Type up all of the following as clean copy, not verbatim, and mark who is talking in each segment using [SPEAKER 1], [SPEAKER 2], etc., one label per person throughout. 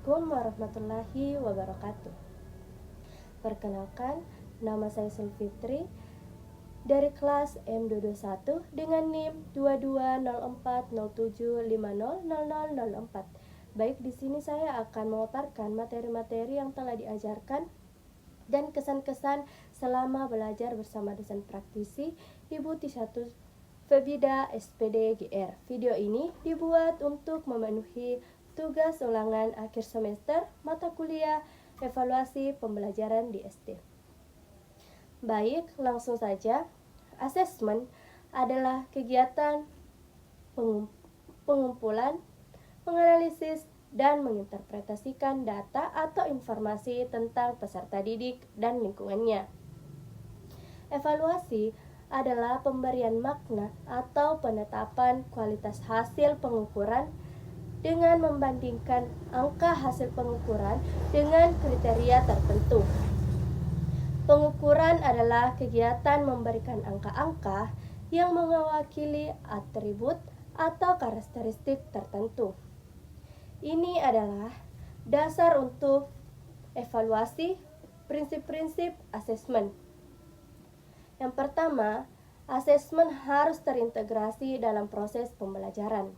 [SPEAKER 1] Assalamualaikum warahmatullahi wabarakatuh. Perkenalkan, nama saya Sulfitri dari kelas M221 dengan NIM 220407500004. Baik, di sini saya akan memaparkan materi-materi yang telah diajarkan dan kesan-kesan selama belajar bersama dosen praktisi Ibu T1 Febida SPD GR. Video ini dibuat untuk memenuhi tugas ulangan akhir semester mata kuliah evaluasi pembelajaran di SD. Baik, langsung saja. Asesmen adalah kegiatan pengumpulan, menganalisis, dan menginterpretasikan data atau informasi tentang peserta didik dan lingkungannya. Evaluasi adalah pemberian makna atau penetapan kualitas hasil pengukuran dengan membandingkan angka hasil pengukuran dengan kriteria tertentu. Pengukuran adalah kegiatan memberikan angka-angka yang mewakili atribut atau karakteristik tertentu. Ini adalah dasar untuk evaluasi prinsip-prinsip asesmen. Yang pertama, asesmen harus terintegrasi dalam proses pembelajaran.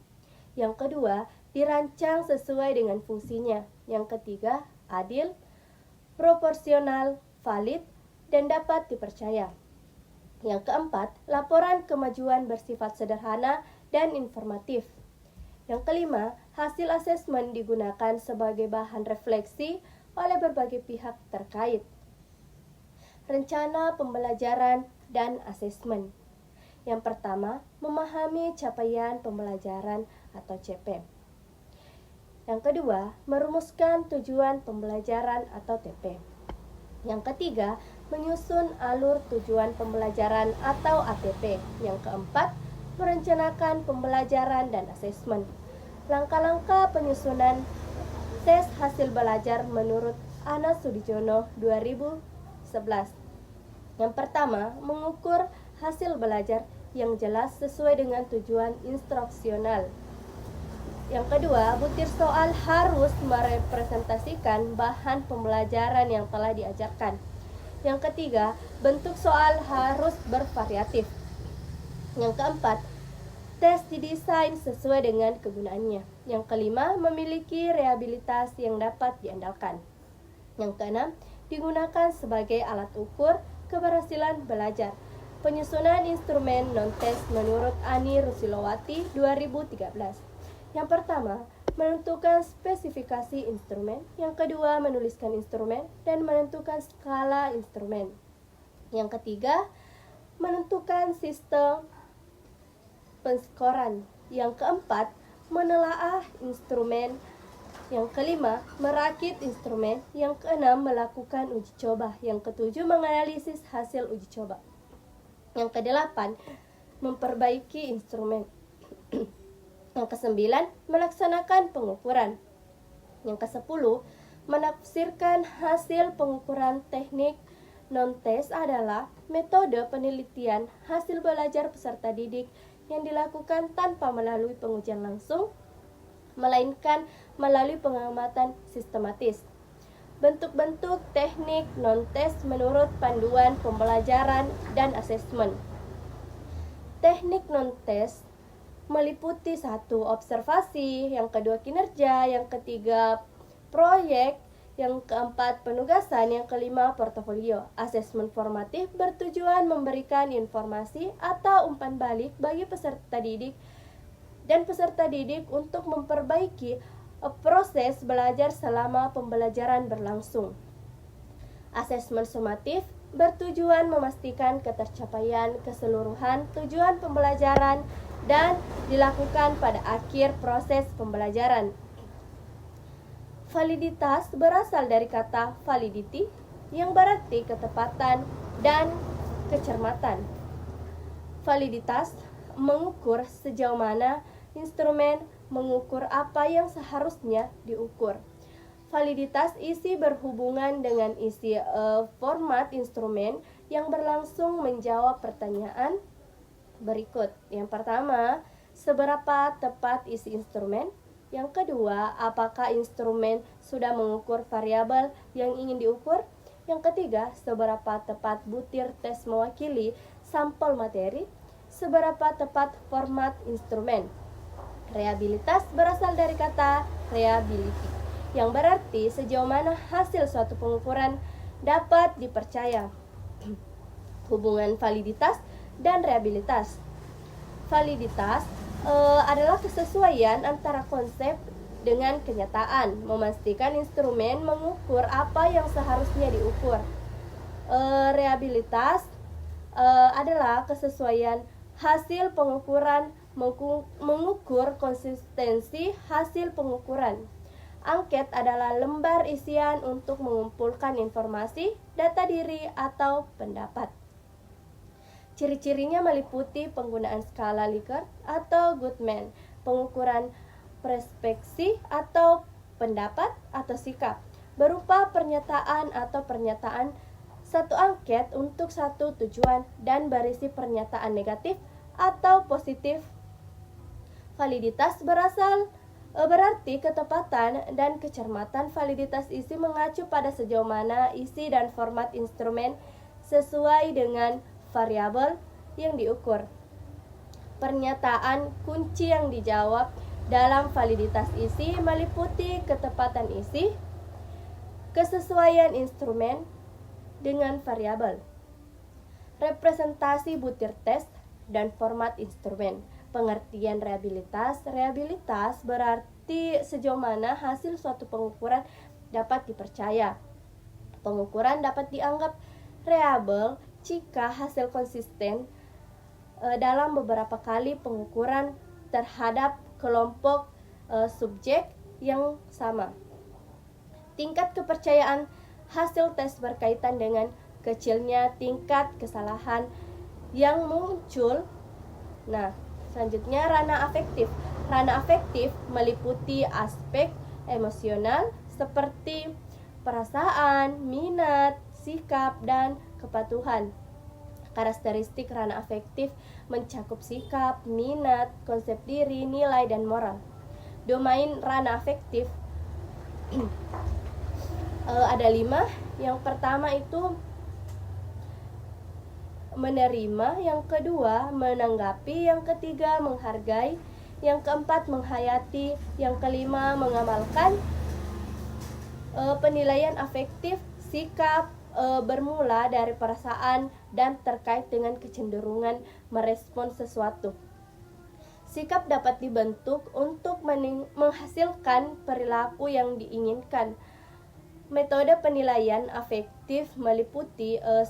[SPEAKER 1] Yang kedua, dirancang sesuai dengan fungsinya. Yang ketiga, adil, proporsional, valid, dan dapat dipercaya. Yang keempat, laporan kemajuan bersifat sederhana dan informatif. Yang kelima, hasil asesmen digunakan sebagai bahan refleksi oleh berbagai pihak terkait. Rencana pembelajaran dan asesmen. Yang pertama, memahami capaian pembelajaran atau CP. Yang kedua, merumuskan tujuan pembelajaran atau TP. Yang ketiga, menyusun alur tujuan pembelajaran atau ATP. Yang keempat, merencanakan pembelajaran dan asesmen. Langkah-langkah penyusunan tes hasil belajar menurut Anas Sudijono 2011. Yang pertama, mengukur hasil belajar yang jelas sesuai dengan tujuan instruksional. Yang kedua, butir soal harus merepresentasikan bahan pembelajaran yang telah diajarkan. Yang ketiga, bentuk soal harus bervariatif. Yang keempat, tes didesain sesuai dengan kegunaannya. Yang kelima, memiliki reliabilitas yang dapat diandalkan. Yang keenam, digunakan sebagai alat ukur keberhasilan belajar. Penyusunan instrumen non-tes menurut Ani Rusilowati 2013. Yang pertama, menentukan spesifikasi instrumen. Yang kedua, menuliskan instrumen dan menentukan skala instrumen. Yang ketiga, menentukan sistem penskoran. Yang keempat, menelaah instrumen. Yang kelima, merakit instrumen. Yang keenam, melakukan uji coba. Yang ketujuh, menganalisis hasil uji coba. Yang kedelapan, memperbaiki instrumen. Yang kesembilan, melaksanakan pengukuran. Yang kesepuluh, menafsirkan hasil pengukuran. Teknik non-tes adalah metode penelitian hasil belajar peserta didik yang dilakukan tanpa melalui pengujian langsung, melainkan melalui pengamatan sistematis. Bentuk-bentuk teknik non-tes menurut panduan pembelajaran dan asesmen. Teknik non-tes meliputi satu, observasi, yang kedua kinerja, yang ketiga proyek, yang keempat penugasan, yang kelima portofolio. Asesmen formatif bertujuan memberikan informasi atau umpan balik bagi peserta didik dan peserta didik untuk memperbaiki proses belajar selama pembelajaran berlangsung. Asesmen sumatif bertujuan memastikan ketercapaian keseluruhan tujuan pembelajaran dan dilakukan pada akhir proses pembelajaran. Validitas berasal dari kata validity yang berarti ketepatan dan kecermatan. Validitas mengukur sejauh mana instrumen mengukur apa yang seharusnya diukur. Validitas isi berhubungan dengan isi format instrumen yang berlangsung menjawab pertanyaan berikut. Yang pertama, seberapa tepat isi instrumen? Yang kedua, apakah instrumen sudah mengukur variabel yang ingin diukur? Yang ketiga, seberapa tepat butir tes mewakili sampel materi? Seberapa tepat format instrumen? Reliabilitas berasal dari kata reliability, yang berarti sejauh mana hasil suatu pengukuran dapat dipercaya. Hubungan validitas dan reliabilitas. Validitas adalah kesesuaian antara konsep dengan kenyataan, memastikan instrumen mengukur apa yang seharusnya diukur. Reliabilitas adalah kesesuaian hasil pengukuran mengukur konsistensi hasil pengukuran. Angket adalah lembar isian untuk mengumpulkan informasi, data diri, atau pendapat. Ciri-cirinya meliputi penggunaan skala Likert atau Goodman, pengukuran perspeksi atau pendapat atau sikap, berupa pernyataan atau pernyataan satu angket untuk satu tujuan dan berisi pernyataan negatif atau positif. Validitas berarti ketepatan dan kecermatan. Validitas isi mengacu pada sejauh mana isi dan format instrumen sesuai dengan variabel yang diukur. Pernyataan kunci yang dijawab dalam validitas isi meliputi ketepatan isi, kesesuaian instrumen dengan variabel, representasi butir tes, dan format instrumen. Pengertian reliabilitas. Reliabilitas berarti sejauh mana hasil suatu pengukuran dapat dipercaya. Pengukuran dapat dianggap reliable jika hasil konsisten dalam beberapa kali pengukuran terhadap kelompok subjek yang sama. Tingkat kepercayaan hasil tes berkaitan dengan kecilnya tingkat kesalahan yang muncul. Nah, selanjutnya ranah afektif. Ranah afektif meliputi aspek emosional seperti perasaan, minat, sikap, dan kepatuhan. Karakteristik ranah afektif mencakup sikap, minat, konsep diri, nilai, dan moral. Domain ranah afektif ada 5. Yang pertama itu menerima, yang kedua menanggapi, yang ketiga menghargai, yang keempat menghayati, yang kelima mengamalkan. Penilaian afektif, sikap bermula dari perasaan dan terkait dengan kecenderungan merespons sesuatu. Sikap dapat dibentuk untuk menghasilkan perilaku yang diinginkan. Metode penilaian afektif meliputi 1.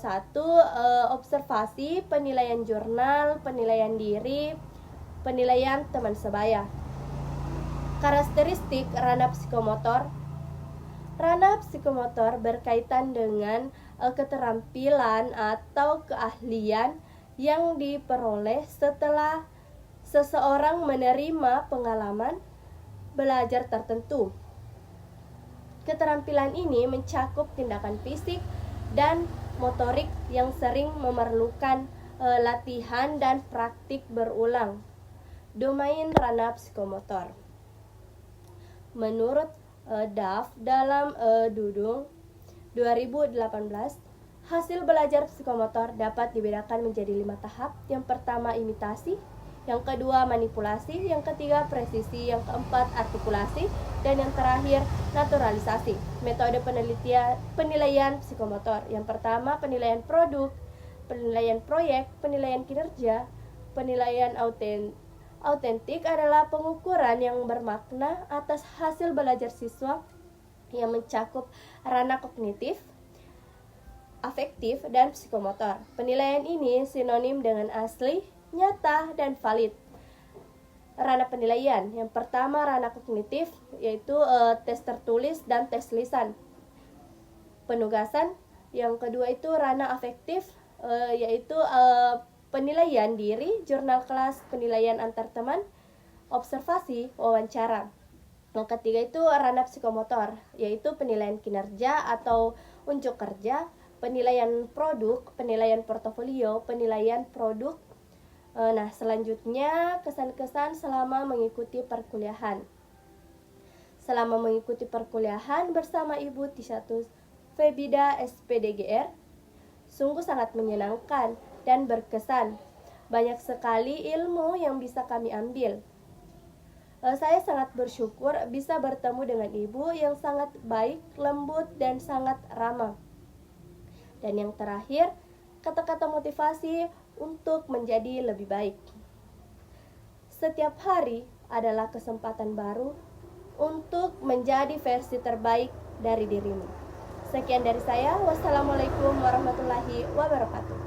[SPEAKER 1] Observasi, penilaian jurnal, penilaian diri, penilaian teman sebaya. Karakteristik ranah psikomotor. Ranah psikomotor berkaitan dengan keterampilan atau keahlian yang diperoleh setelah seseorang menerima pengalaman belajar tertentu. Keterampilan ini mencakup tindakan fisik dan motorik yang sering memerlukan latihan dan praktik berulang. Domain ranah psikomotor. Menurut Duff dalam Dudung 2018, hasil belajar psikomotor dapat dibedakan menjadi 5 tahap. Yang pertama imitasi, yang kedua manipulasi, yang ketiga presisi, yang keempat artikulasi, dan yang terakhir naturalisasi. Metode penilaian psikomotor. Yang pertama penilaian produk, penilaian proyek, penilaian kinerja. Penilaian autentik adalah pengukuran yang bermakna atas hasil belajar siswa yang mencakup ranah kognitif, afektif, dan psikomotor. Penilaian ini sinonim dengan asli, nyata, dan valid. Ranah penilaian. Yang pertama ranah kognitif, yaitu tes tertulis dan tes lisan. Penugasan. Yang kedua itu ranah afektif, yaitu penilaian diri, jurnal kelas, penilaian antar teman, observasi, wawancara. Yang ketiga itu ranah psikomotor, yaitu penilaian kinerja atau unjuk kerja, penilaian produk, penilaian portofolio, penilaian produk. Nah, selanjutnya kesan-kesan selama mengikuti perkuliahan. selama mengikuti perkuliahan bersama Ibu Tishatus Febida SPDGR. Sungguh sangat menyenangkan dan berkesan. Banyak sekali ilmu yang bisa kami ambil. Saya sangat bersyukur bisa bertemu dengan Ibu yang sangat baik, lembut, dan sangat ramah. Dan yang terakhir, kata-kata motivasi untuk menjadi lebih baik. Setiap hari adalah kesempatan baru untuk menjadi versi terbaik dari dirimu. Sekian dari saya. Wassalamualaikum warahmatullahi wabarakatuh.